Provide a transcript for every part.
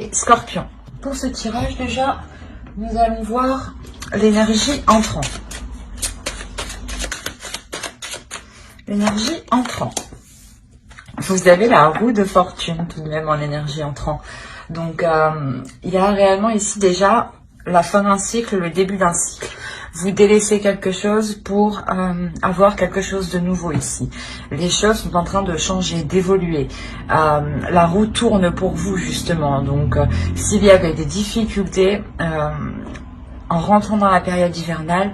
les scorpions. Pour ce tirage déjà, nous allons voir l'énergie entrant. L'énergie entrant. Vous avez la roue de fortune tout de même en énergie entrant. Donc, il y a réellement ici déjà la fin d'un cycle, le début d'un cycle. Vous délaissez quelque chose pour avoir quelque chose de nouveau ici. Les choses sont en train de changer, d'évoluer. La roue tourne pour vous justement. Donc, s'il y avait des difficultés en rentrant dans la période hivernale,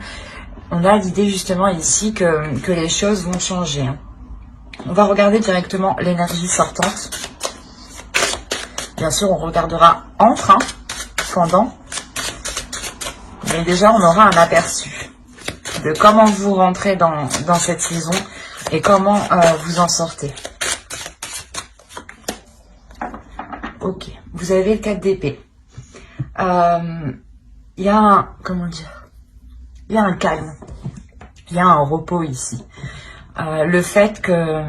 on a l'idée justement ici que les choses vont changer. Hein. On va regarder directement l'énergie sortante. Bien sûr, on regardera entre, hein, pendant. Mais déjà, on aura un aperçu de comment vous rentrez dans cette saison et comment vous en sortez. Ok, vous avez le 4 d'épée. Il y a un, comment dire, il y a un calme, il y a un repos ici. Le fait que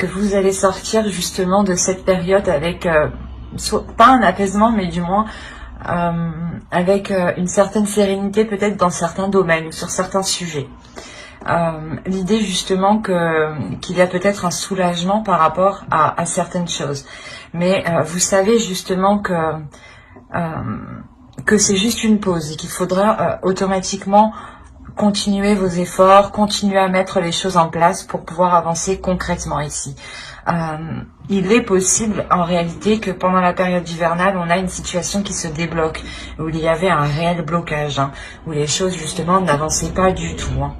vous allez sortir justement de cette période avec, pas un apaisement, mais du moins avec une certaine sérénité peut-être dans certains domaines ou sur certains sujets. L'idée justement qu'il y a peut-être un soulagement par rapport à certaines choses. Mais vous savez justement que c'est juste une pause et qu'il faudra automatiquement continuer vos efforts, continuer à mettre les choses en place pour pouvoir avancer concrètement ici. Il est possible en réalité que pendant la période hivernale, on a une situation qui se débloque, où il y avait un réel blocage, hein, où les choses justement n'avançaient pas du tout. Hein.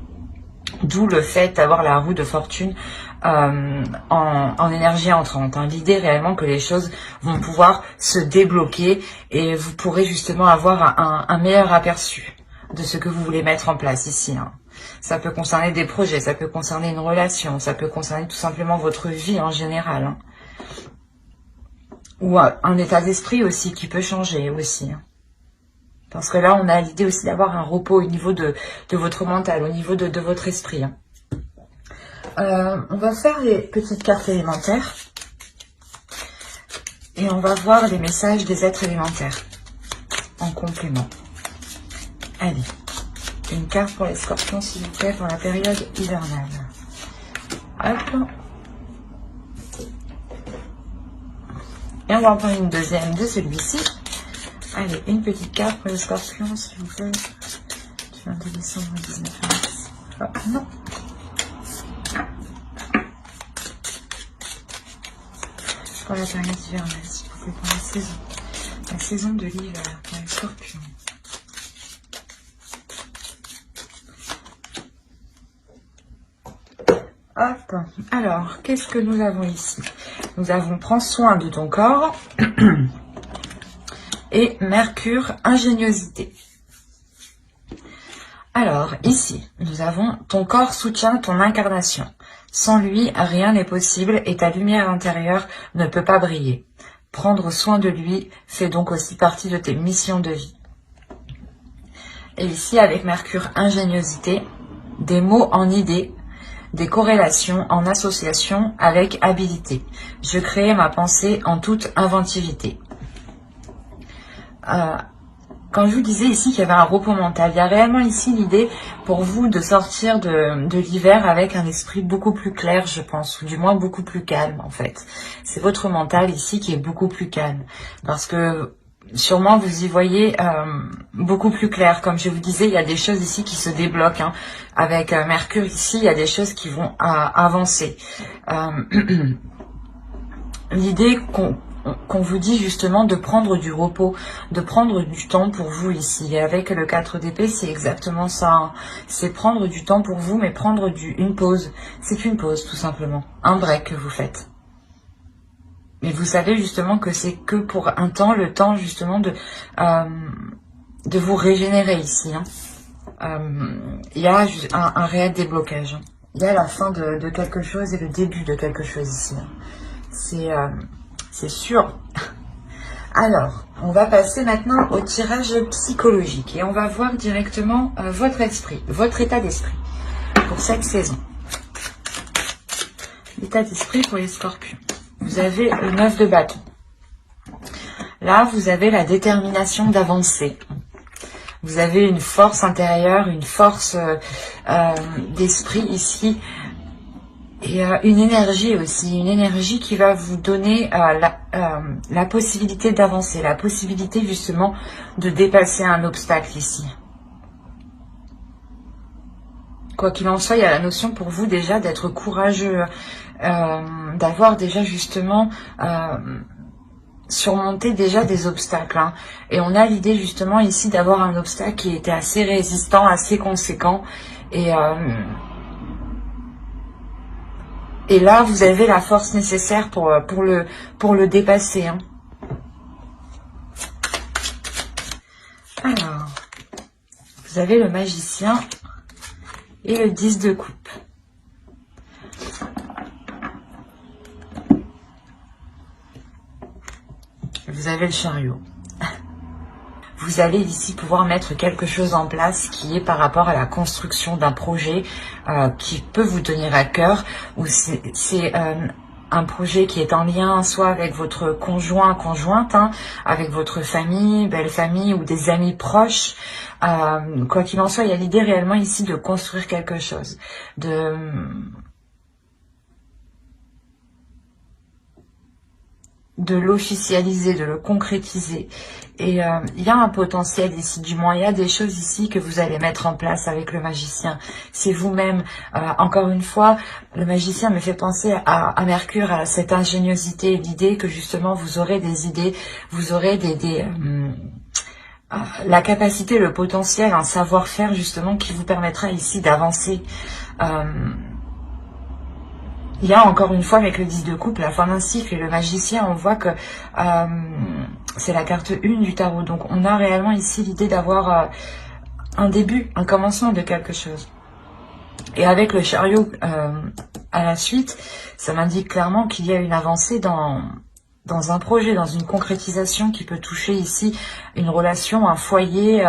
D'où le fait d'avoir la roue de fortune en énergie entrante. Hein. L'idée réellement que les choses vont pouvoir se débloquer et vous pourrez justement avoir un meilleur aperçu de ce que vous voulez mettre en place ici. Hein. Ça peut concerner des projets, ça peut concerner une relation, ça peut concerner tout simplement votre vie en général. Hein. Ou un état d'esprit aussi qui peut changer aussi. Hein. Parce que là, on a l'idée aussi d'avoir un repos au niveau de votre mental, au niveau de votre esprit. Hein. On va faire les petites cartes élémentaires. Et on va voir les messages des êtres élémentaires en complément. Allez, une carte pour les scorpions, s'il vous plaît, pour la période hivernale. Hop. Et on va en prendre une deuxième de celui-ci. Allez, une petite carte pour les scorpions, s'il vous plaît. Du 22 décembre au 19 mars. Oh, non. Pour la période hivernale, s'il vous plaît, pour la saison. La saison de l'hiver, pour les scorpions. Hop. Alors, qu'est-ce que nous avons ici? Nous avons prends soin de ton corps et Mercure, ingéniosité. Alors, ici, nous avons ton corps soutient ton incarnation. Sans lui, rien n'est possible et ta lumière intérieure ne peut pas briller. Prendre soin de lui fait donc aussi partie de tes missions de vie. Et ici, avec Mercure, ingéniosité, des mots en idées, des corrélations en association avec habilité. Je crée ma pensée en toute inventivité. Quand je vous disais ici qu'il y avait un repos mental, il y a réellement ici l'idée pour vous de sortir de l'hiver avec un esprit beaucoup plus clair, je pense, ou du moins beaucoup plus calme en fait. C'est votre mental ici qui est beaucoup plus calme. Parce que sûrement vous y voyez beaucoup plus clair. Comme je vous disais, il y a des choses ici qui se débloquent. Hein. Avec Mercure ici, il y a des choses qui vont avancer. L'idée qu'on vous dit justement de prendre du repos, de prendre du temps pour vous ici. Et avec le 4 d'épée, c'est exactement ça. Hein. C'est prendre du temps pour vous, mais prendre une pause. C'est une pause tout simplement. Un break que vous faites. Mais vous savez justement que c'est que pour un temps, le temps justement de vous régénérer ici. Hein. Il y a un réel déblocage. Il y a la fin de quelque chose et le début de quelque chose ici. Hein. C'est sûr. Alors, on va passer maintenant au tirage psychologique. Et on va voir directement votre esprit, votre état d'esprit pour cette saison. L'état d'esprit pour les scorpions. Vous avez le 9 de bâton. Là, vous avez la détermination d'avancer. Vous avez une force intérieure, une force d'esprit ici. Et une énergie aussi, une énergie qui va vous donner la possibilité d'avancer, la possibilité justement de dépasser un obstacle ici. Quoi qu'il en soit, il y a la notion pour vous déjà d'être courageux, d'avoir déjà justement surmonté déjà des obstacles. Hein. Et on a l'idée justement ici d'avoir un obstacle qui était assez résistant, assez conséquent. Et là, vous avez la force nécessaire pour le dépasser. Hein. Alors, vous avez le magicien et le 10 de coupe. Vous avez le chariot. Vous allez ici pouvoir mettre quelque chose en place qui est par rapport à la construction d'un projet qui peut vous tenir à cœur, ou c'est un projet qui est en lien soit avec votre conjoint, conjointe, hein, avec votre famille, belle famille ou des amis proches. Quoi qu'il en soit, il y a l'idée réellement ici de construire quelque chose, de l'officialiser, de le concrétiser. Et il y a un potentiel ici, du moins il y a des choses ici que vous allez mettre en place avec le magicien. C'est vous-même. Encore une fois, le magicien me fait penser à Mercure, à cette ingéniosité, l'idée que justement vous aurez des idées, vous aurez la capacité, le potentiel, un savoir-faire justement qui vous permettra ici d'avancer. Il y a encore une fois avec le 10 de coupe, la fin d'un cycle et le magicien, on voit que c'est la carte 1 du tarot. Donc on a réellement ici l'idée d'avoir un début, un commencement de quelque chose. Et avec le chariot à la suite, ça m'indique clairement qu'il y a une avancée dans un projet, dans une concrétisation qui peut toucher ici une relation, un foyer,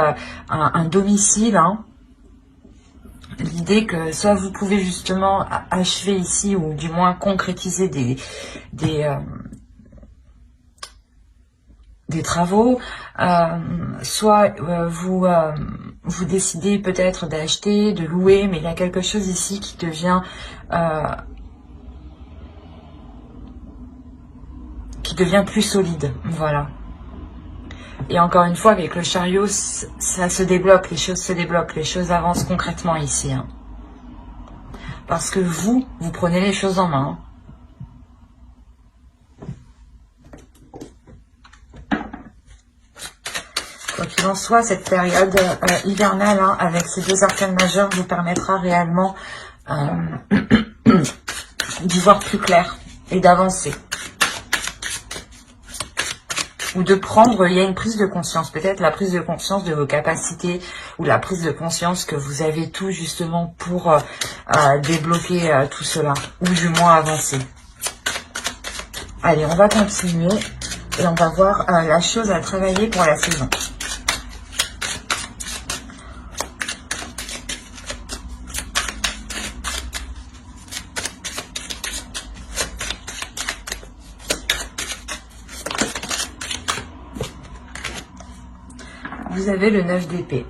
un domicile, hein. L'idée que soit vous pouvez justement achever ici, ou du moins concrétiser des travaux, soit vous décidez peut-être d'acheter, de louer, mais il y a quelque chose ici qui devient plus solide, voilà. Et encore une fois, avec le chariot, ça se débloque, les choses se débloquent, les choses avancent concrètement ici. Hein. Parce que vous prenez les choses en main. Quoi qu'il en soit, cette période hivernale, hein, avec ces deux arcanes majeures, vous permettra réellement d'y voir plus clair et d'avancer. Ou de prendre, il y a une prise de conscience, peut-être la prise de conscience de vos capacités, ou la prise de conscience que vous avez tout justement pour débloquer tout cela, ou du moins avancer. Allez, on va continuer et on va voir la chose à travailler pour la saison. Vous avez le 9 d'épée.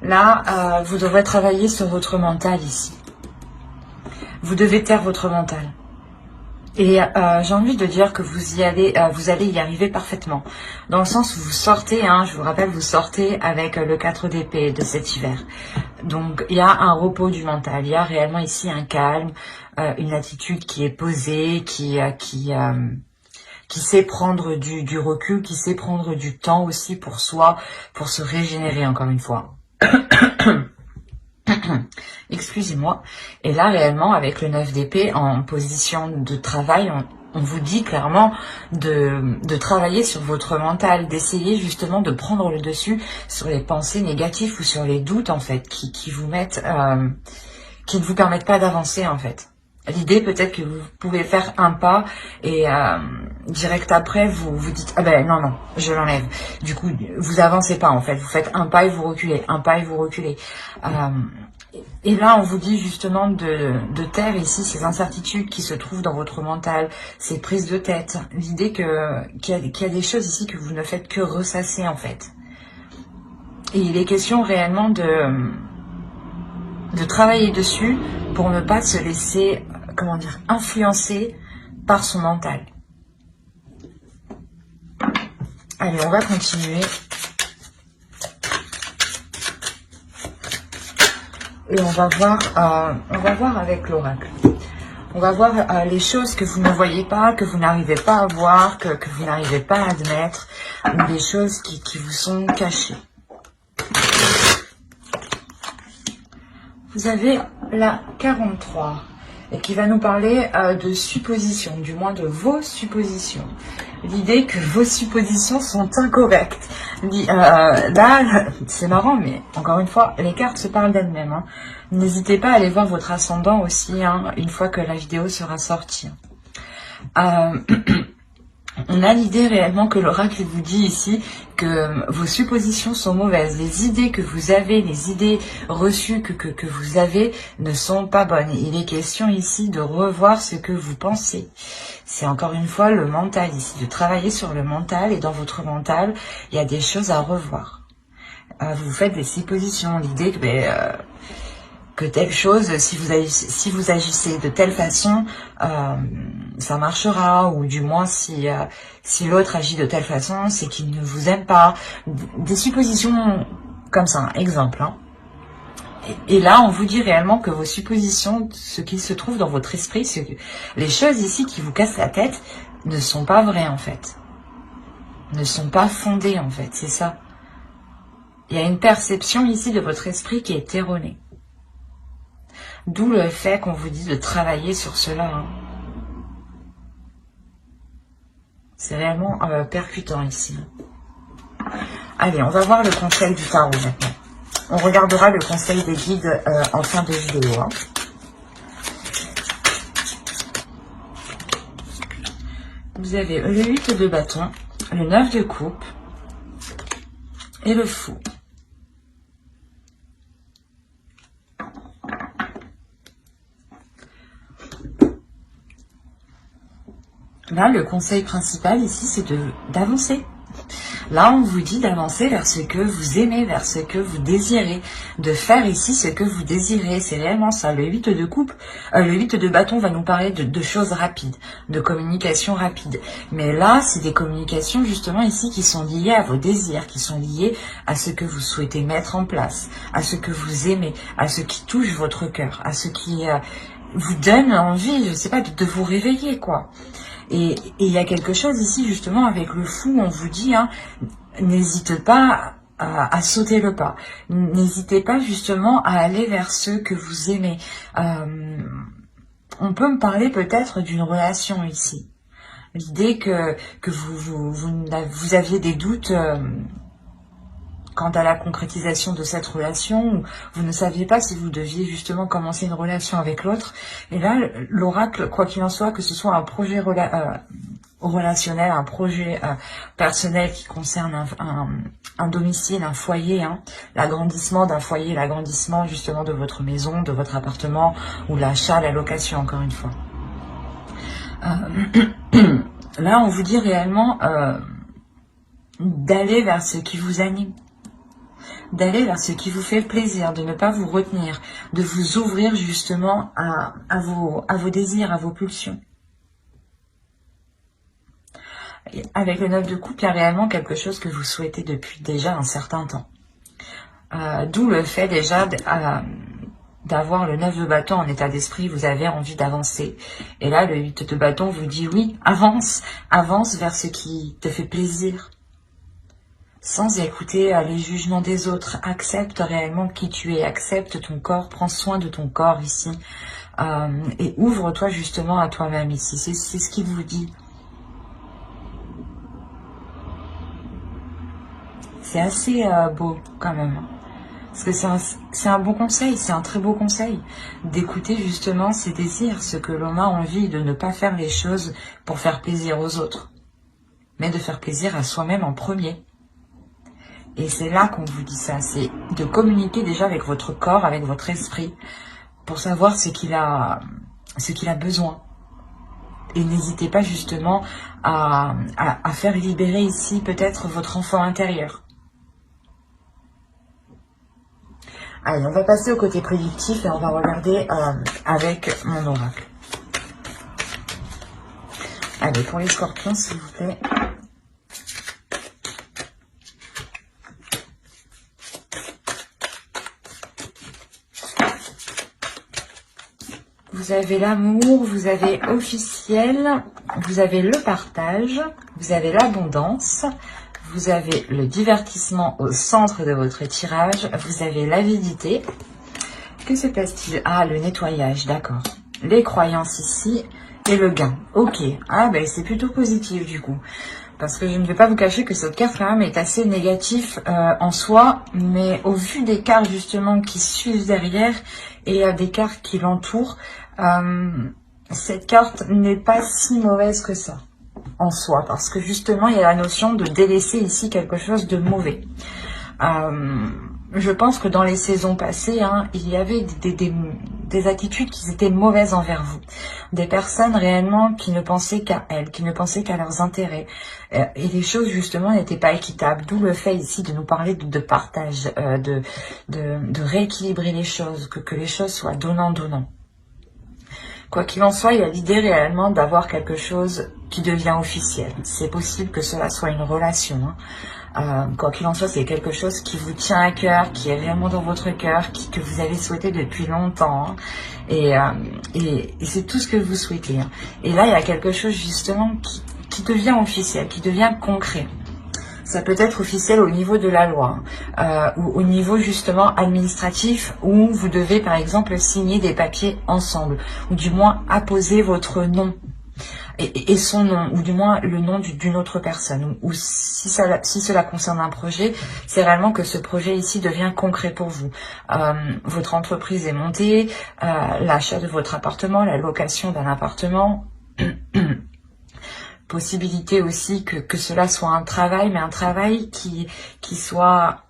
Là, vous devrez travailler sur votre mental ici. Vous devez taire votre mental. Et j'ai envie de dire que vous allez y arriver parfaitement. Dans le sens où vous sortez, hein, je vous rappelle, vous sortez avec le 4 d'épée de cet hiver. Donc, il y a un repos du mental. Il y a réellement ici un calme, une attitude qui est posée, qui sait prendre du recul, qui sait prendre du temps aussi pour soi, pour se régénérer encore une fois. Excusez-moi. Et là, réellement, avec le 9 d'épée en position de travail, on vous dit clairement de travailler sur votre mental, d'essayer justement de prendre le dessus sur les pensées négatives ou sur les doutes, en fait, qui vous mettent, qui ne vous permettent pas d'avancer, en fait. L'idée peut-être que vous pouvez faire un pas et direct après vous dites ah ben non je l'enlève. Du coup vous avancez pas en fait, vous faites un pas et vous reculez, un pas et vous reculez. Et là, on vous dit justement de taire ici ces incertitudes qui se trouvent dans votre mental, ces prises de tête. L'idée qu'il y a des choses ici que vous ne faites que ressasser en fait. Et il est question réellement de travailler dessus pour ne pas se laisser, comment dire, influencer par son mental. Allez, on va continuer. Et on va voir avec l'oracle. On va voir les choses que vous ne voyez pas, que vous n'arrivez pas à voir, que vous n'arrivez pas à admettre, ou des choses qui vous sont cachées. Vous avez la 43 et qui va nous parler de suppositions, du moins de vos suppositions. L'idée que vos suppositions sont incorrectes. Là, c'est marrant, mais encore une fois, les cartes se parlent d'elles-mêmes. Hein. N'hésitez pas à aller voir votre ascendant aussi, hein, une fois que la vidéo sera sortie. On a l'idée réellement que l'oracle vous dit ici que vos suppositions sont mauvaises. Les idées que vous avez, les idées reçues que vous avez ne sont pas bonnes. Il est question ici de revoir ce que vous pensez. C'est encore une fois le mental ici, de travailler sur le mental. Et dans votre mental, il y a des choses à revoir. Vous faites des suppositions. L'idée que telle chose, si vous agissez de telle façon, ça marchera, ou du moins si l'autre agit de telle façon, c'est qu'il ne vous aime pas. Des suppositions comme ça, exemple. Hein. Et là, on vous dit réellement que vos suppositions, ce qui se trouve dans votre esprit, les choses ici qui vous cassent la tête, ne sont pas vraies en fait. Ne sont pas fondées en fait, c'est ça. Il y a une perception ici de votre esprit qui est erronée. D'où le fait qu'on vous dit de travailler sur cela. Hein. C'est réellement percutant ici. Allez, on va voir le conseil du tarot maintenant. On regardera le conseil des guides en fin de vidéo. Hein. Vous avez le 8 de bâton, le 9 de coupe et le fou. Là, le conseil principal ici, c'est d'avancer. Là, on vous dit d'avancer vers ce que vous aimez, vers ce que vous désirez, de faire ici ce que vous désirez. C'est réellement ça. Le 8 de coupe, le 8 de bâton va nous parler de choses rapides, de communication rapide. Mais là, c'est des communications justement ici qui sont liées à vos désirs, qui sont liées à ce que vous souhaitez mettre en place, à ce que vous aimez, à ce qui touche votre cœur, à ce qui vous donne envie, je sais pas, de vous réveiller, quoi. Et il y a quelque chose ici, justement, avec le fou, on vous dit, hein, n'hésitez pas à sauter le pas. N'hésitez pas, justement, à aller vers ceux que vous aimez. On peut me parler peut-être d'une relation ici. L'idée que vous aviez des doutes quant à la concrétisation de cette relation, où vous ne saviez pas si vous deviez justement commencer une relation avec l'autre. Et là, l'oracle, quoi qu'il en soit, que ce soit un projet relationnel, un projet personnel qui concerne un domicile, un foyer, hein, l'agrandissement d'un foyer, l'agrandissement justement de votre maison, de votre appartement, ou l'achat, la location, encore une fois. Là, on vous dit réellement d'aller vers ce qui vous anime. D'aller vers ce qui vous fait plaisir, de ne pas vous retenir, de vous ouvrir justement à vos désirs, à vos pulsions. Et avec le 9 de coupe, il y a réellement quelque chose que vous souhaitez depuis déjà un certain temps. D'où le fait déjà d'avoir le 9 de bâton en état d'esprit, vous avez envie d'avancer. Et là, le 8 de bâton vous dit oui, avance vers ce qui te fait plaisir. Sans écouter les jugements des autres, accepte réellement qui tu es, accepte ton corps, prends soin de ton corps ici, et ouvre-toi justement à toi-même ici, c'est ce qu'il vous dit. C'est assez beau quand même, parce que c'est un bon conseil, c'est un très beau conseil, d'écouter justement ses désirs, ce que l'on a envie, de ne pas faire les choses pour faire plaisir aux autres, mais de faire plaisir à soi-même en premier. Et c'est là qu'on vous dit ça, c'est de communiquer déjà avec votre corps, avec votre esprit, pour savoir ce qu'il a besoin. Et n'hésitez pas justement à faire libérer ici peut-être votre enfant intérieur. Allez, on va passer au côté prédictif et on va regarder avec mon oracle. Allez, pour les scorpions, s'il vous plaît. Vous avez l'amour, vous avez officiel, vous avez le partage, vous avez l'abondance, vous avez le divertissement au centre de votre tirage, vous avez l'avidité. Que se passe-t-il? Ah, le nettoyage, d'accord. Les croyances ici et le gain. Ok, ah ben c'est plutôt positif du coup. Parce que je ne vais pas vous cacher que cette carte quand même est assez négatif en soi, mais au vu des cartes justement qui suivent derrière et des cartes qui l'entourent, cette carte n'est pas si mauvaise que ça en soi, parce que justement il y a la notion de délaisser ici quelque chose de mauvais. Je pense que dans les saisons passées, il y avait des attitudes qui étaient mauvaises envers vous. Des personnes réellement qui ne pensaient qu'à elles, qui ne pensaient qu'à leurs intérêts. Et les choses justement n'étaient pas équitables. D'où le fait ici de nous parler de partage, de rééquilibrer les choses, que les choses soient donnant-donnant. Quoi qu'il en soit, il y a l'idée réellement d'avoir quelque chose qui devient officiel. C'est possible que cela soit une relation. Quoi qu'il en soit, c'est quelque chose qui vous tient à cœur, qui est réellement dans votre cœur, que vous avez souhaité depuis longtemps. Et c'est tout ce que vous souhaitez. Et là, il y a quelque chose justement qui devient officiel, qui devient concret. Ça peut être officiel au niveau de la loi, ou au niveau justement administratif, où vous devez par exemple signer des papiers ensemble, ou du moins apposer votre nom et son nom, ou du moins le nom d'une autre personne. Ou si cela concerne un projet, c'est réellement que ce projet ici devient concret pour vous. Votre entreprise est montée, l'achat de votre appartement, la location d'un appartement. Possibilité aussi que cela soit un travail, mais un travail qui soit,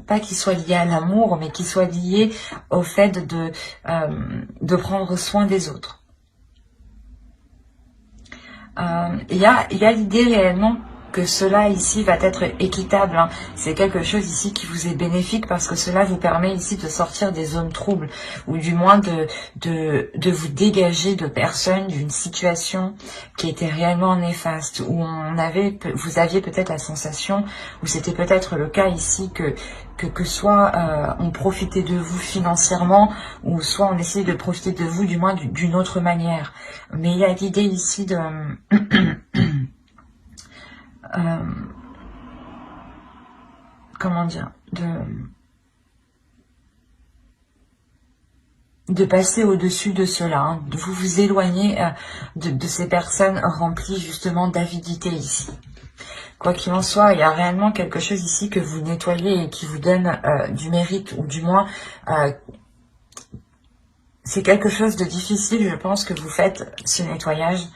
pas qui soit lié à l'amour, mais qui soit lié au fait de prendre soin des autres. Il y a l'idée réellement que cela ici va être équitable. C'est quelque chose ici qui vous est bénéfique parce que cela vous permet ici de sortir des zones troubles ou du moins de vous dégager de personnes, d'une situation qui était réellement néfaste, où vous aviez peut-être la sensation, ou c'était peut-être le cas ici que soit on profitait de vous financièrement, ou soit on essayait de profiter de vous du moins d'une autre manière. Mais il y a l'idée ici de comment dire, de passer au-dessus de cela, de vous éloigner de ces personnes remplies justement d'avidité ici. Quoi qu'il en soit, il y a réellement quelque chose ici que vous nettoyez et qui vous donne du mérite, ou du moins c'est quelque chose de difficile, je pense, que vous faites ce nettoyage.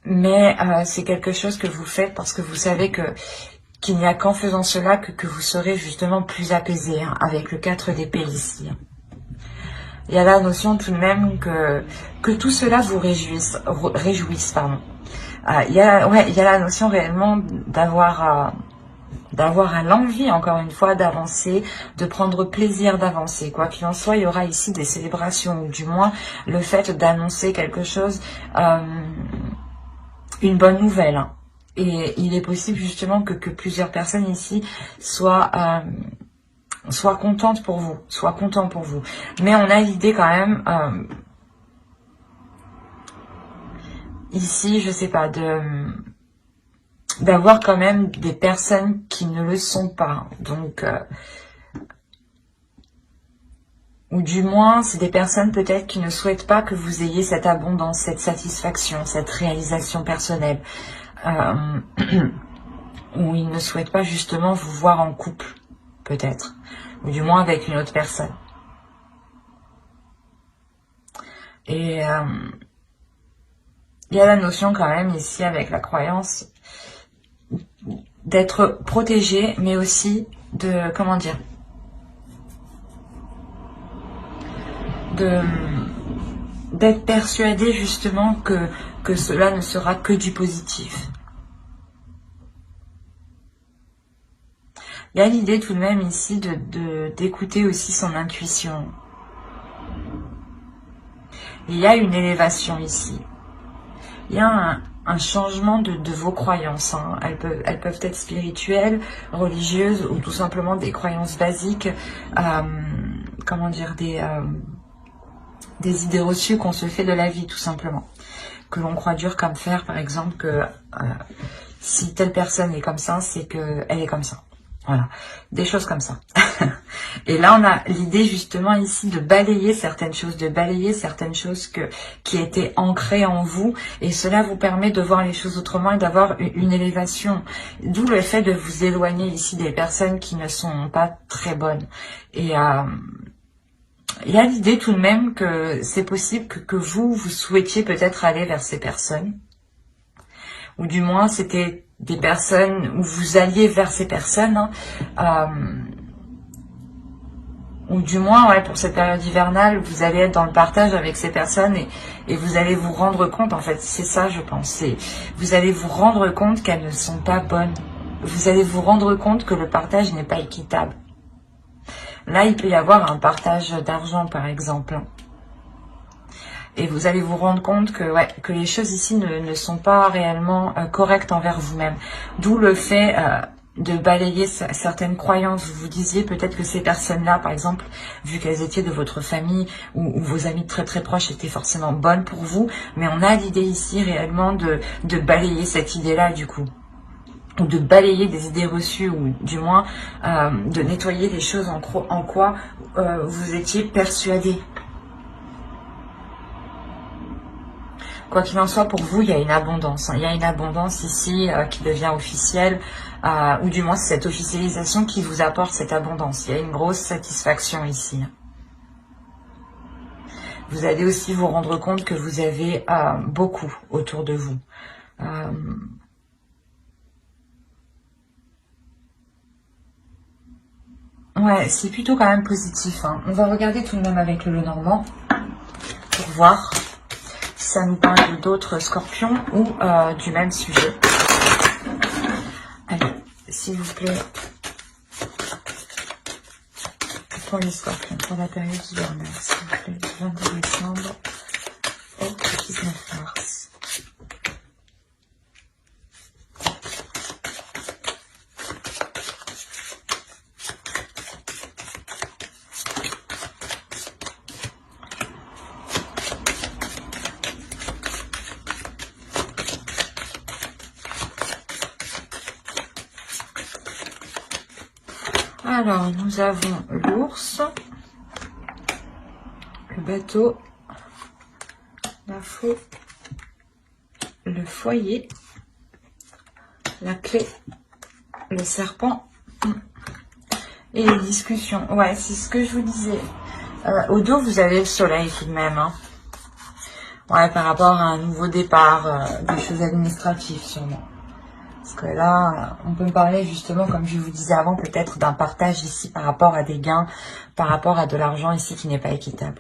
Mais c'est quelque chose que vous faites parce que vous savez qu'il n'y a qu'en faisant cela que vous serez justement plus apaisé, avec le 4 d'épée ici. Il y a la notion tout de même que tout cela vous réjouisse, pardon. Il y a la notion réellement d'avoir l'envie, encore une fois, d'avancer, de prendre plaisir d'avancer. Quoi qu'il en soit, il y aura ici des célébrations, ou du moins le fait d'annoncer quelque chose, une bonne nouvelle. Et il est possible justement que plusieurs personnes ici soient contentes pour vous, soient contents pour vous. Mais on a l'idée quand même, ici, je sais pas, d'avoir quand même des personnes qui ne le sont pas. Donc, ou du moins, c'est des personnes peut-être qui ne souhaitent pas que vous ayez cette abondance, cette satisfaction, cette réalisation personnelle. Ou ils ne souhaitent pas justement vous voir en couple, peut-être. Ou du moins avec une autre personne. Et il y a la notion quand même ici avec la croyance d'être protégé, mais aussi de, comment dire, d'être persuadé justement que cela ne sera que du positif. Il y a l'idée tout de même ici d'écouter aussi son intuition. Il y a une élévation ici. Il y a un changement de vos croyances. Hein. Elles peuvent être spirituelles, religieuses ou tout simplement des croyances basiques. Comment dire, des idées reçues qu'on se fait de la vie tout simplement. Que l'on croit dur comme fer, par exemple, que si telle personne est comme ça, c'est qu'elle est comme ça. Voilà, des choses comme ça. Et là, on a l'idée justement ici de balayer certaines choses, qui étaient ancrées en vous. Et cela vous permet de voir les choses autrement et d'avoir une élévation. D'où le fait de vous éloigner ici des personnes qui ne sont pas très bonnes. Et il y a l'idée tout de même que c'est possible que vous souhaitiez peut-être aller vers ces personnes. Ou du moins, c'était des personnes où vous alliez vers ces personnes. Ou du moins, ouais, pour cette période hivernale, vous allez être dans le partage avec ces personnes et vous allez vous rendre compte, en fait, c'est ça, je pense. Vous allez vous rendre compte qu'elles ne sont pas bonnes. Vous allez vous rendre compte que le partage n'est pas équitable. Là, il peut y avoir un partage d'argent, par exemple. Et vous allez vous rendre compte que, ouais, que les choses ici ne sont pas réellement correctes envers vous-même. D'où le fait de balayer certaines croyances. Vous vous disiez peut-être que ces personnes-là, par exemple, vu qu'elles étaient de votre famille ou vos amis très très proches, étaient forcément bonnes pour vous. Mais on a l'idée ici réellement de balayer cette idée-là du coup. Ou de balayer des idées reçues, ou du moins de nettoyer les choses en quoi vous étiez persuadé. Quoi qu'il en soit, pour vous, il y a une abondance. Hein. Il y a une abondance ici qui devient officielle, ou du moins c'est cette officialisation qui vous apporte cette abondance. Il y a une grosse satisfaction ici. Vous allez aussi vous rendre compte que vous avez beaucoup autour de vous. Ouais, c'est plutôt quand même positif. Hein. On va regarder tout de même avec le Lenormand pour voir si ça nous parle d'autres scorpions ou du même sujet. Allez, s'il vous plaît, pour les scorpions, pour la période hivernale, s'il vous plaît, du 22 décembre au 19 mars. Alors, nous avons l'ours, le bateau, la faux, le foyer, la clé, le serpent et les discussions. Ouais, c'est ce que je vous disais. Au dos, vous avez le soleil tout de même. Hein. Ouais, par rapport à un nouveau départ, des choses administratives sûrement. Parce que là, on peut me parler justement, comme je vous disais avant, peut-être d'un partage ici par rapport à des gains, par rapport à de l'argent ici qui n'est pas équitable.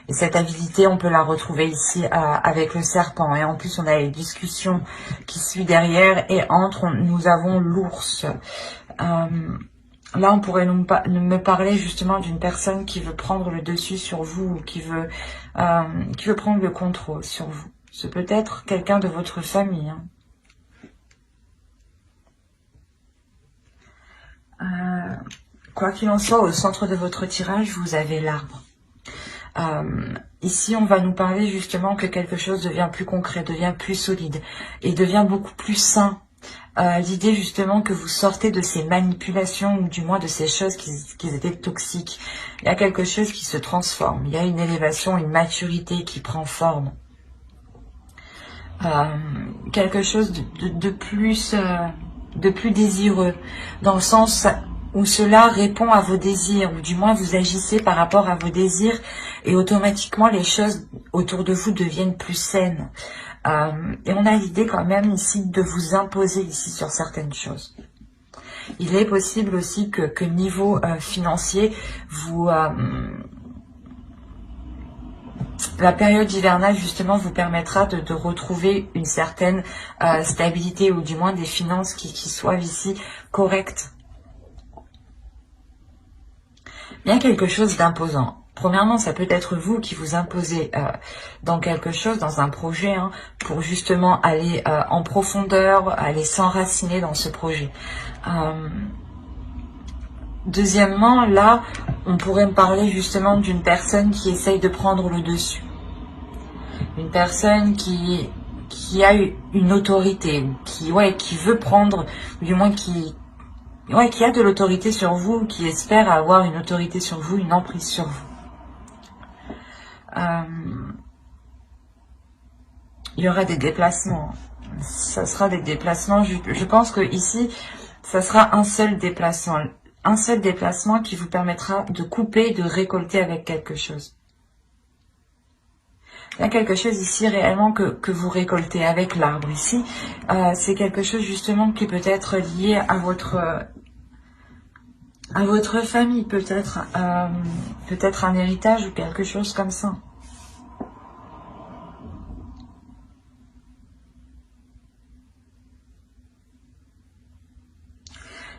Et cette habilité, on peut la retrouver ici avec le serpent. Et en plus, on a les discussions qui suivent derrière. Et entre, nous avons l'ours. Là, on pourrait me parler justement d'une personne qui veut prendre le dessus sur vous, ou qui veut prendre le contrôle sur vous. C'est peut-être quelqu'un de votre famille. Hein. Quoi qu'il en soit, au centre de votre tirage, vous avez l'arbre. Ici, on va nous parler justement que quelque chose devient plus concret, devient plus solide et devient beaucoup plus sain. L'idée justement que vous sortez de ces manipulations ou du moins de ces choses qui étaient toxiques. Il y a quelque chose qui se transforme. Il y a une élévation, une maturité qui prend forme. Quelque chose de plus désireux, dans le sens où cela répond à vos désirs, ou du moins vous agissez par rapport à vos désirs, et automatiquement les choses autour de vous deviennent plus saines. Et on a l'idée quand même ici de vous imposer ici sur certaines choses. Il est possible aussi que niveau financier, vous... la période hivernale, justement, vous permettra de retrouver une certaine stabilité, ou du moins des finances qui soient ici correctes. Il y a quelque chose d'imposant. Premièrement, ça peut être vous qui vous imposez dans quelque chose, dans un projet, hein, pour justement aller en profondeur, aller s'enraciner dans ce projet. Deuxièmement, là, on pourrait me parler justement d'une personne qui essaye de prendre le dessus. Une personne qui a une autorité, qui veut prendre, ou du moins qui a de l'autorité sur vous, qui espère avoir une autorité sur vous, une emprise sur vous. Il y aura des déplacements. Ça sera des déplacements. Je pense que ici, ça sera un seul déplacement. Un seul déplacement qui vous permettra de couper, de récolter avec quelque chose. Il y a quelque chose ici réellement que vous récoltez avec l'arbre ici. C'est quelque chose justement qui peut être lié à votre famille, peut-être un héritage ou quelque chose comme ça.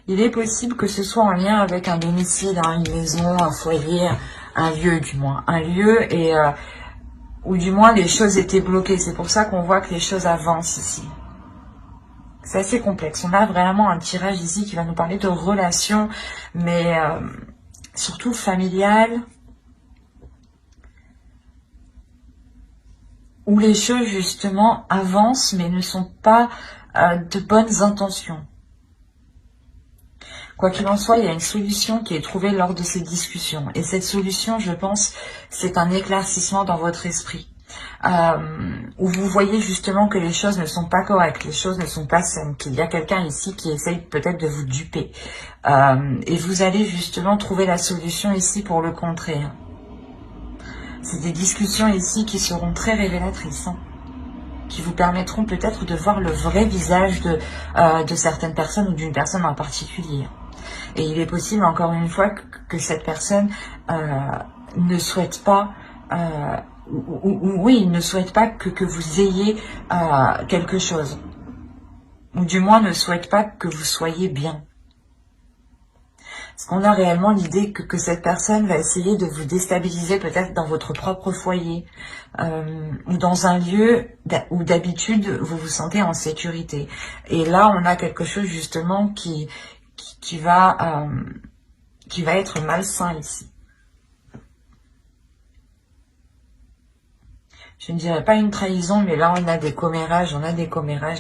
Il est possible que ce soit en lien avec un domicile, hein, une maison, un foyer, un lieu du moins. Un lieu et ou du moins les choses étaient bloquées. C'est pour ça qu'on voit que les choses avancent ici. C'est assez complexe. On a vraiment un tirage ici qui va nous parler de relations, mais surtout familiales, où les choses justement avancent, mais ne sont pas de bonnes intentions. Quoi qu'il en soit, il y a une solution qui est trouvée lors de ces discussions. Et cette solution, je pense, c'est un éclaircissement dans votre esprit. Où vous voyez justement que les choses ne sont pas correctes, les choses ne sont pas saines, qu'il y a quelqu'un ici qui essaye peut-être de vous duper. Et vous allez justement trouver la solution ici pour le contrer. C'est des discussions ici qui seront très révélatrices, hein, qui vous permettront peut-être de voir le vrai visage de certaines personnes ou d'une personne en particulier. Et il est possible, encore une fois, que cette personne ne souhaite pas... oui, il ne souhaite pas que vous ayez quelque chose. Ou du moins ne souhaite pas que vous soyez bien. Parce qu'on a réellement l'idée que cette personne va essayer de vous déstabiliser peut-être dans votre propre foyer. Ou dans un lieu où d'habitude vous vous sentez en sécurité. Et là, on a quelque chose justement qui va être malsain ici. Je ne dirais pas une trahison, mais là on a des commérages,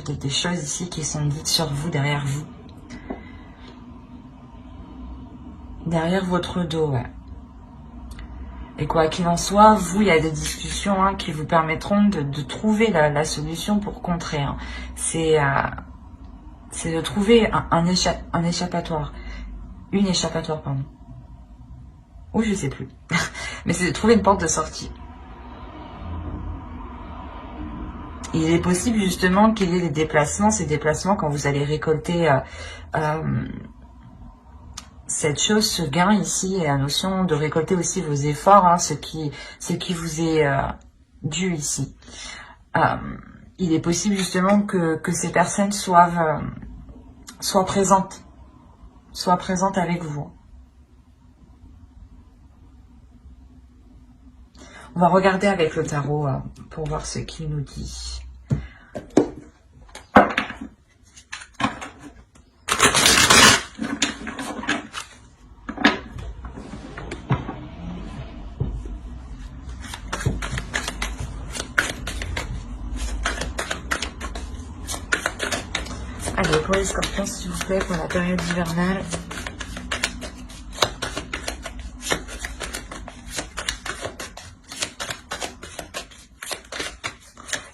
des choses ici qui sont dites sur vous, derrière vous. Derrière votre dos, ouais. Et quoi qu'il en soit, vous, il y a des discussions, hein, qui vous permettront de trouver la solution pour contrer. Hein. C'est de trouver un échappatoire. Une échappatoire, pardon. Ou je sais plus. Mais c'est de trouver une porte de sortie. Il est possible justement qu'il y ait des déplacements, ces déplacements quand vous allez récolter cette chose, ce gain ici, et la notion de récolter aussi vos efforts, hein, ce qui vous est dû ici. Il est possible justement que ces personnes soient présentes avec vous. On va regarder avec le tarot pour voir ce qu'il nous dit. Allez, pour les scorpions, s'il vous plaît, pour la période hivernale.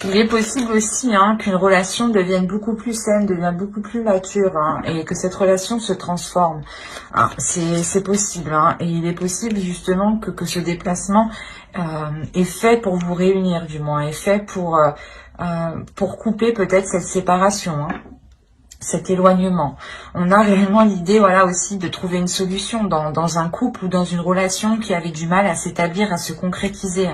Il est possible aussi, hein, qu'une relation devienne beaucoup plus saine, devienne beaucoup plus mature, hein, et que cette relation se transforme. Hein, c'est possible, hein, et il est possible justement que ce déplacement est fait pour vous réunir, du moins, est fait pour couper peut-être cette séparation. Hein. cet éloignement. On a réellement l'idée, voilà, aussi de trouver une solution dans un couple ou dans une relation qui avait du mal à s'établir, à se concrétiser.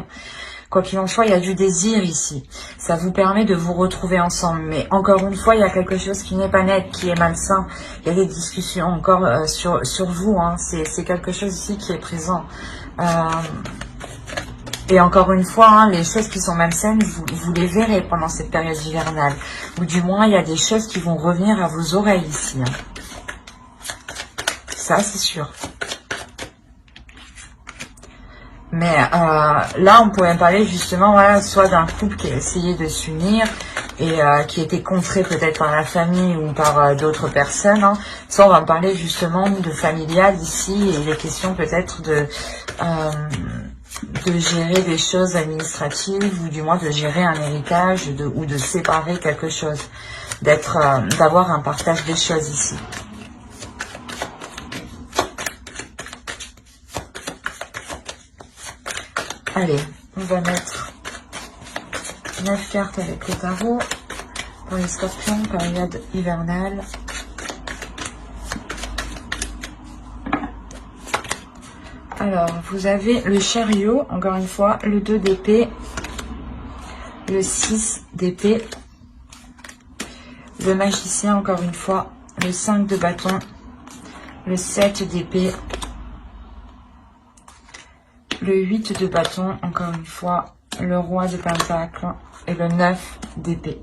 Quoi qu'il en soit, il y a du désir ici. Ça vous permet de vous retrouver ensemble. Mais encore une fois, il y a quelque chose qui n'est pas net, qui est malsain. Il y a des discussions encore sur vous. Hein. C'est quelque chose ici qui est présent. Et encore une fois, hein, les choses qui sont malsaines, vous les verrez pendant cette période hivernale. Ou du moins, il y a des choses qui vont revenir à vos oreilles ici. Hein. Ça, c'est sûr. Mais là, on pourrait parler justement, voilà, soit d'un couple qui a essayé de s'unir et qui était contré peut-être par la famille ou par d'autres personnes. Hein. Ça, on va parler justement de familial ici, et il est question peut-être de gérer des choses administratives ou du moins de gérer un héritage ou de séparer quelque chose, d'avoir un partage des choses ici. Allez, on va mettre 9 cartes avec le tarot pour les scorpions, période hivernale. Alors, vous avez le chariot, encore une fois, le 2 d'épée, le 6 d'épée, le magicien, encore une fois, le 5 de bâton, le 7 d'épée, le 8 de bâton, encore une fois, le roi de pentacle et le 9 d'épée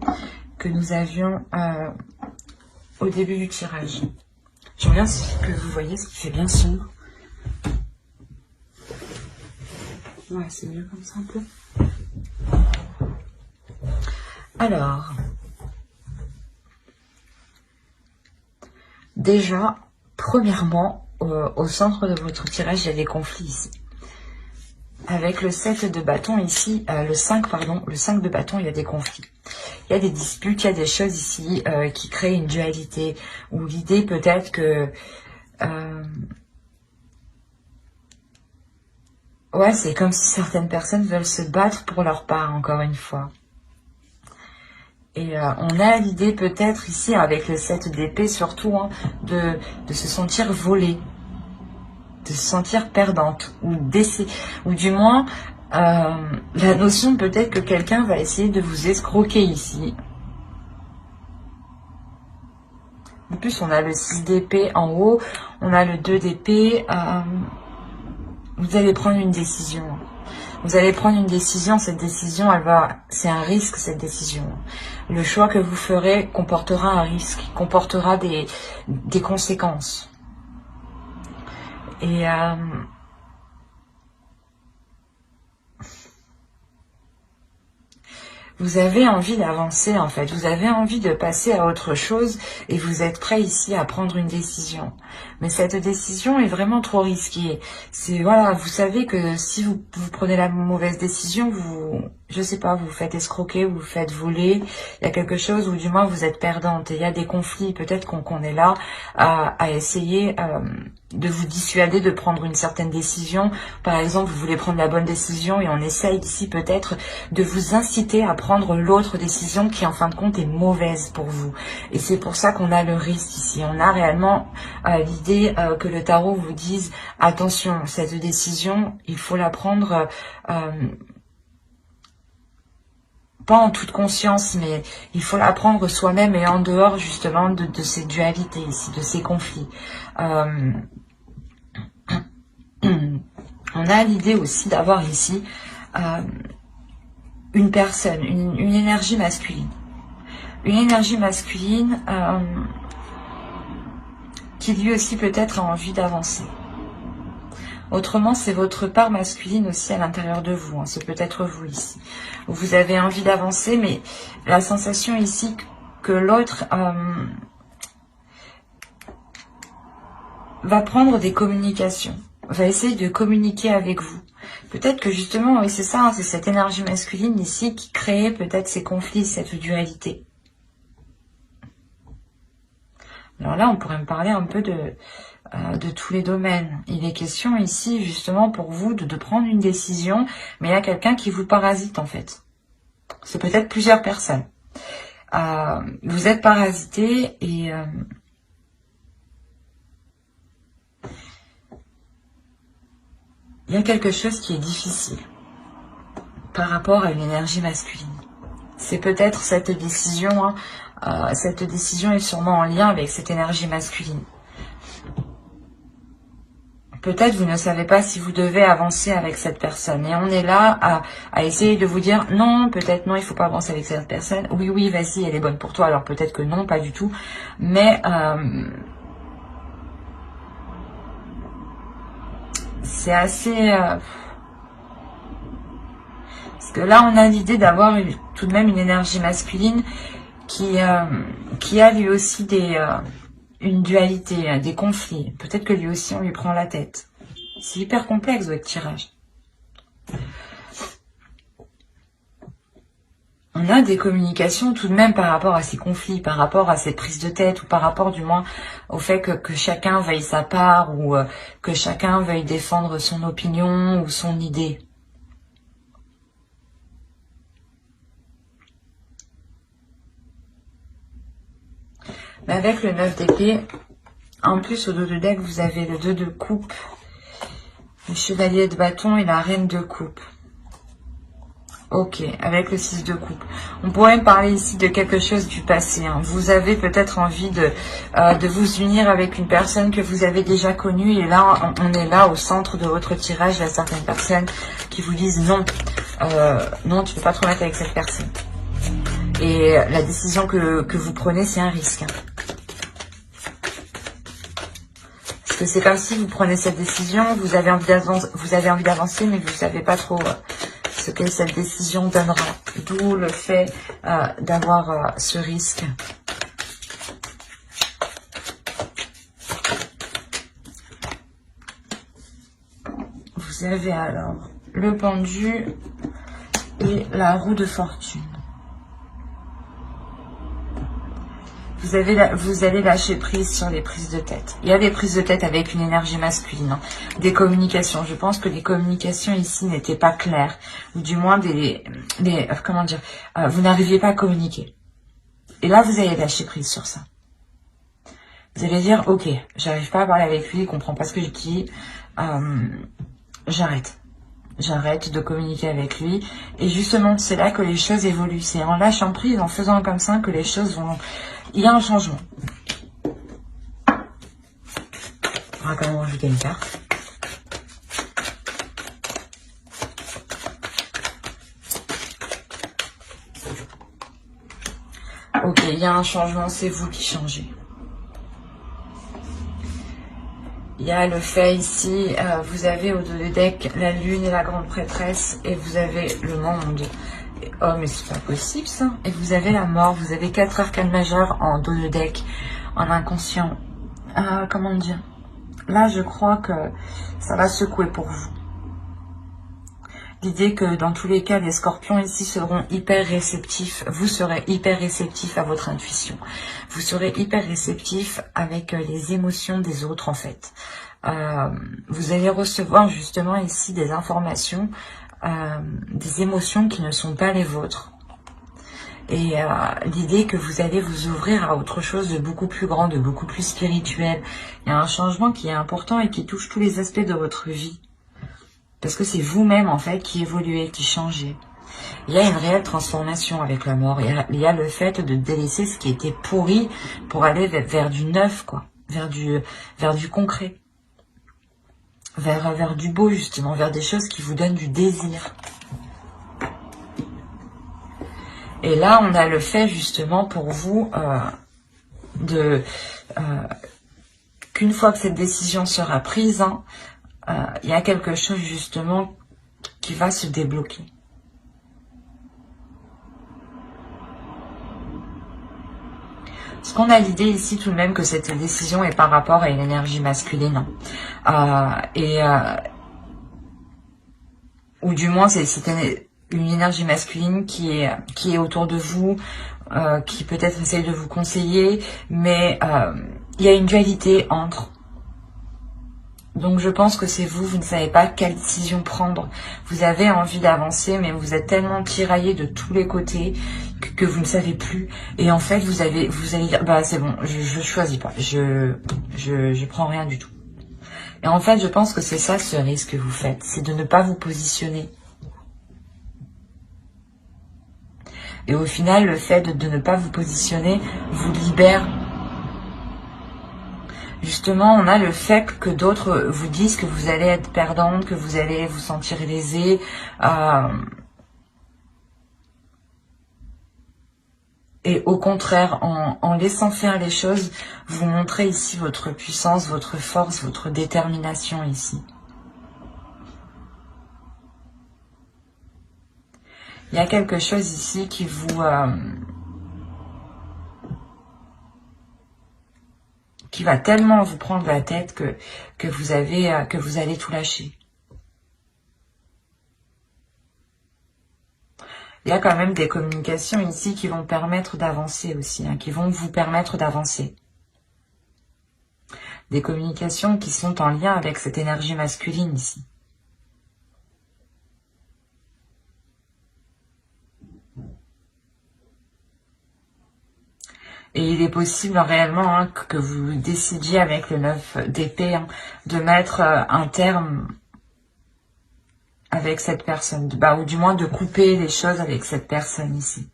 que nous avions au début du tirage. Je regarde si que vous voyez ce qui fait bien sombre. Ouais, c'est mieux comme ça un peu. Alors, déjà, premièrement, au centre de votre tirage, il y a des conflits ici. Avec le 7 de bâton ici, le 5 de bâton, il y a des conflits. Il y a des disputes, il y a des choses ici qui créent une dualité. Ou l'idée peut-être que... ouais, c'est comme si certaines personnes veulent se battre pour leur part, encore une fois. Et on a l'idée peut-être ici, avec le 7 d'épée surtout, hein, de se sentir volée, de se sentir perdante, ou du moins, la notion peut-être que quelqu'un va essayer de vous escroquer ici. En plus, on a le 6 d'épée en haut, on a le 2 d'épée. Vous allez prendre une décision. Vous allez prendre une décision, cette décision, c'est un risque, cette décision. Le choix que vous ferez comportera un risque, comportera des conséquences. Et vous avez envie d'avancer en fait, vous avez envie de passer à autre chose et vous êtes prêt ici à prendre une décision. Mais cette décision est vraiment trop risquée. C'est voilà, vous savez que si vous prenez la mauvaise décision, je sais pas, vous faites escroquer, vous faites voler, il y a quelque chose ou du moins vous êtes perdante et il y a des conflits. Peut-être qu'on est là à essayer de vous dissuader de prendre une certaine décision. Par exemple, vous voulez prendre la bonne décision et on essaye ici peut-être de vous inciter à prendre l'autre décision qui en fin de compte est mauvaise pour vous. Et c'est pour ça qu'on a le risque ici. On a réellement l'idée que le tarot vous dise attention, cette décision, il faut la prendre pas en toute conscience, mais il faut la prendre soi-même et en dehors justement de ces dualités ici, de ces conflits. On a l'idée aussi d'avoir ici une personne, une énergie masculine. Une énergie masculine qui lui aussi peut-être a envie d'avancer. Autrement, c'est votre part masculine aussi à l'intérieur de vous. Hein. C'est peut-être vous ici. Vous avez envie d'avancer, mais la sensation ici que l'autre va prendre des communications, va essayer de communiquer avec vous. Peut-être que justement, oui, c'est ça, hein, c'est cette énergie masculine ici qui crée peut-être ces conflits, cette dualité. Alors là, on pourrait me parler un peu de tous les domaines. Il est question ici, justement, pour vous, de prendre une décision, mais il y a quelqu'un qui vous parasite, en fait. C'est peut-être plusieurs personnes. Vous êtes parasité et il y a quelque chose qui est difficile par rapport à une énergie masculine. C'est peut-être cette décision, hein, cette décision est sûrement en lien avec cette énergie masculine. Peut-être vous ne savez pas si vous devez avancer avec cette personne. Et on est là à essayer de vous dire non, peut-être non, il faut pas avancer avec cette personne. Oui, oui, vas-y, elle est bonne pour toi. Alors peut-être que non, pas du tout. Mais c'est assez... parce que là, on a l'idée d'avoir tout de même une énergie masculine qui a lui aussi une dualité, des conflits. Peut-être que lui aussi, on lui prend la tête. C'est hyper complexe, votre tirage. On a des communications tout de même par rapport à ces conflits, par rapport à ces prises de tête, ou par rapport du moins au fait que chacun veuille sa part, ou que chacun veuille défendre son opinion ou son idée. Mais avec le 9 d'épée, en plus au dos de deck, vous avez le 2 de coupe, le chevalier de bâton et la reine de coupe. Ok, avec le 6 de coupe. On pourrait me parler ici de quelque chose du passé. Hein. Vous avez peut-être envie de vous unir avec une personne que vous avez déjà connue. Et là, on est là au centre de votre tirage. Il y a certaines personnes qui vous disent non, non, tu ne peux pas te remettre avec cette personne. Et la décision que vous prenez, c'est un risque. Parce que c'est comme si vous prenez cette décision, vous avez envie d'avancer, mais vous ne savez pas trop ce que cette décision donnera. D'où le fait d'avoir ce risque. Vous avez alors le pendu et la roue de fortune. Vous allez lâcher prise sur les prises de tête. Il y a des prises de tête avec une énergie masculine, hein. Des communications. Je pense que les communications ici n'étaient pas claires. Ou du moins comment dire, vous n'arriviez pas à communiquer. Et là, vous allez lâcher prise sur ça. Vous allez dire, ok, j'arrive pas à parler avec lui, il comprend pas ce que je dis. J'arrête. J'arrête de communiquer avec lui. Et justement, c'est là que les choses évoluent. C'est en lâchant prise, en faisant comme ça, que les choses vont... Il y a un changement. On va quand même rajouter une carte. Ok, il y a un changement, c'est vous qui changez. Il y a le fait ici, vous avez au dos de deck la lune et la grande prêtresse, et vous avez le monde. Oh, mais c'est pas possible ça. Et vous avez la mort, vous avez 4 arcanes majeures en dos de deck, en inconscient. Comment dire? Là, je crois que ça va secouer pour vous. L'idée que dans tous les cas, les scorpions ici seront hyper réceptifs. Vous serez hyper réceptifs à votre intuition. Vous serez hyper réceptifs avec les émotions des autres en fait. Vous allez recevoir justement ici des informations, des émotions qui ne sont pas les vôtres. Et l'idée que vous allez vous ouvrir à autre chose de beaucoup plus grand, de beaucoup plus spirituel. Il y a un changement qui est important et qui touche tous les aspects de votre vie. Parce que c'est vous-même, en fait, qui évoluez, qui changez. Il y a une réelle transformation avec la mort. Il y a le fait de délaisser ce qui était pourri pour aller vers du neuf, quoi. Vers du concret. Vers du beau, justement. Vers des choses qui vous donnent du désir. Et là, on a le fait, justement, pour vous, qu'une fois que cette décision sera prise, hein, il y a quelque chose justement qui va se débloquer. Parce qu'on a l'idée ici tout de même que cette décision est par rapport à une énergie masculine. Ou du moins c'est une énergie masculine qui est autour de vous, qui peut-être essaye de vous conseiller, mais il y a une dualité entre Donc je pense que c'est vous, vous ne savez pas quelle décision prendre. Vous avez envie d'avancer, mais vous êtes tellement tiraillé de tous les côtés que vous ne savez plus. Et en fait, vous allez dire, bah c'est bon, je choisis pas, je prends rien du tout. Et en fait, je pense que c'est ça ce risque que vous faites, c'est de ne pas vous positionner. Et au final, le fait de ne pas vous positionner vous libère. Justement, on a le fait que d'autres vous disent que vous allez être perdante, que vous allez vous sentir lésée. Et au contraire, en laissant faire les choses, vous montrez ici votre puissance, votre force, votre détermination ici. Il y a quelque chose ici qui vous... qui va tellement vous prendre la tête que vous allez tout lâcher. Il y a quand même des communications ici qui vont permettre d'avancer aussi, hein, qui vont vous permettre d'avancer. Des communications qui sont en lien avec cette énergie masculine ici. Et il est possible réellement hein, que vous décidiez avec le 9 d'épée hein, de mettre un terme avec cette personne, ou du moins de couper les choses avec cette personne ici.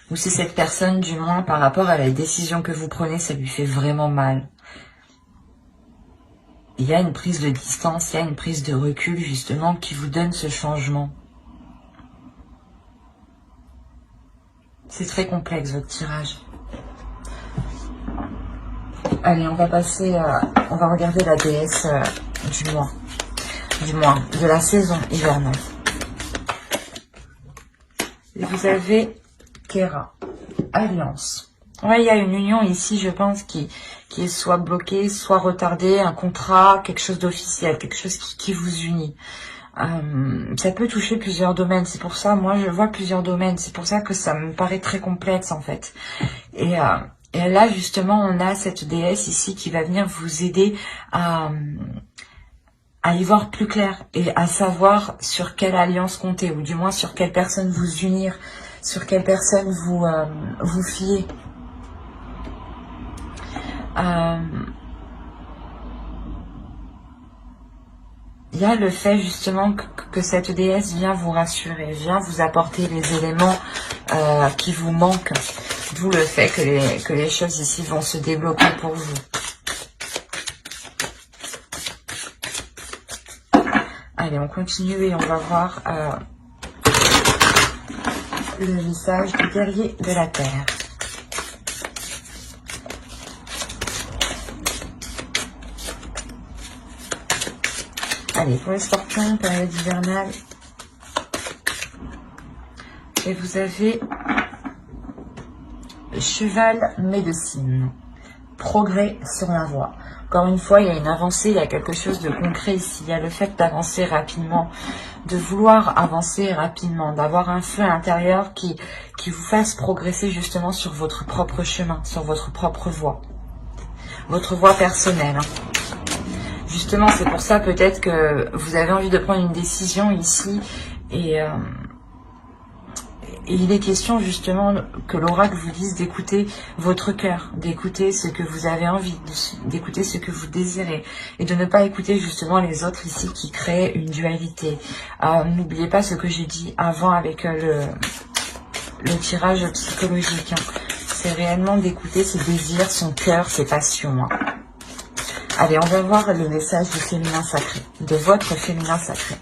Ou si cette personne, du moins par rapport à la décision que vous prenez, ça lui fait vraiment mal. Il y a une prise de distance, il y a une prise de recul justement qui vous donne ce changement. C'est très complexe votre tirage. Allez, on va passer, on va regarder la déesse du mois, de la saison hivernale. Et vous avez Kera, Alliance. Ouais, il y a une union ici, je pense, qui est soit bloquée, soit retardée, un contrat, quelque chose d'officiel, quelque chose qui vous unit. Ça peut toucher plusieurs domaines, c'est pour ça, moi je vois plusieurs domaines, c'est pour ça que ça me paraît très complexe en fait. Et là justement on a cette déesse ici qui va venir vous aider à y voir plus clair et à savoir sur quelle alliance compter, ou du moins sur quelle personne vous unir, sur quelle personne vous fier. Il y a le fait justement que cette déesse vient vous rassurer, vient vous apporter les éléments qui vous manquent. D'où le fait que les choses ici vont se débloquer pour vous. Allez, on continue et on va voir le visage du guerrier de la terre. Allez, pour les scorpions, période hivernale. Et vous avez cheval médecine. Progrès sur la voie. Encore une fois, il y a une avancée, il y a quelque chose de concret ici. Il y a le fait d'avancer rapidement, de vouloir avancer rapidement, d'avoir un feu intérieur qui vous fasse progresser justement sur votre propre chemin, sur votre propre voie. Votre voie personnelle. Justement, c'est pour ça peut-être que vous avez envie de prendre une décision ici et il est question justement que l'oracle vous dise d'écouter votre cœur, d'écouter ce que vous avez envie, d'écouter ce que vous désirez et de ne pas écouter justement les autres ici qui créent une dualité. N'oubliez pas ce que j'ai dit avant avec le tirage psychologique. Hein. C'est réellement d'écouter ses désirs, son cœur, ses passions. Hein. Allez, on va voir le message du féminin sacré, de votre féminin sacré.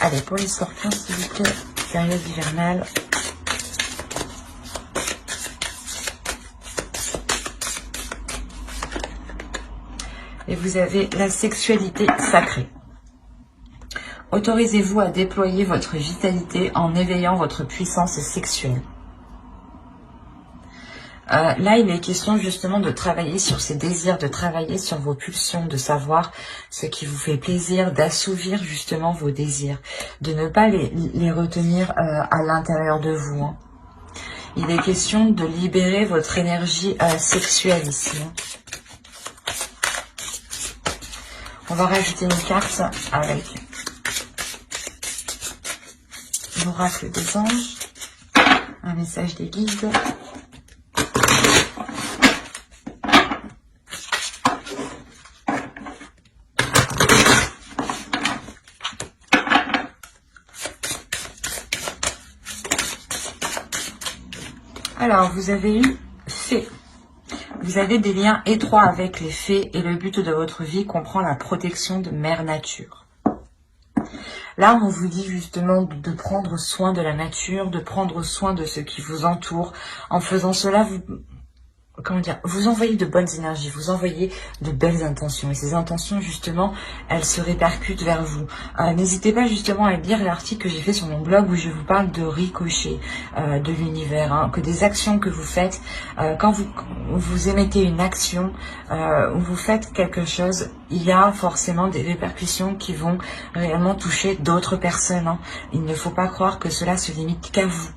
Allez, pour les scorpions, s'il vous plaît, période hivernale. Et vous avez la sexualité sacrée. Autorisez-vous à déployer votre vitalité en éveillant votre puissance sexuelle. Là, il est question justement de travailler sur ces désirs, de travailler sur vos pulsions, de savoir ce qui vous fait plaisir, d'assouvir justement vos désirs, de ne pas les retenir à l'intérieur de vous. Hein. Il est question de libérer votre énergie sexuelle ici. Hein. On va rajouter une carte avec l'oracle des anges, un message des guides. Alors, vous avez eu fée. Vous avez des liens étroits avec les fées et le but de votre vie comprend la protection de Mère Nature. Là, on vous dit justement de prendre soin de la nature, de prendre soin de ce qui vous entoure. En faisant cela, vous envoyez de bonnes énergies, vous envoyez de belles intentions. Et ces intentions, justement, elles se répercutent vers vous. N'hésitez pas justement à lire l'article que j'ai fait sur mon blog où je vous parle de ricochet de l'univers. Hein, que des actions que vous faites, quand vous émettez une action, ou vous faites quelque chose, il y a forcément des répercussions qui vont réellement toucher d'autres personnes. Hein. Il ne faut pas croire que cela se limite qu'à vous.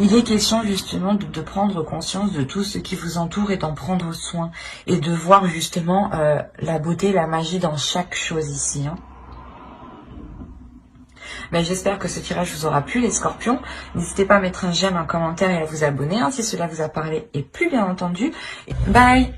Il est question justement de prendre conscience de tout ce qui vous entoure et d'en prendre soin. Et de voir justement la beauté, la magie dans chaque chose ici. Hein. Mais j'espère que ce tirage vous aura plu les scorpions. N'hésitez pas à mettre un j'aime, un commentaire et à vous abonner hein, si cela vous a parlé et plus bien entendu. Bye!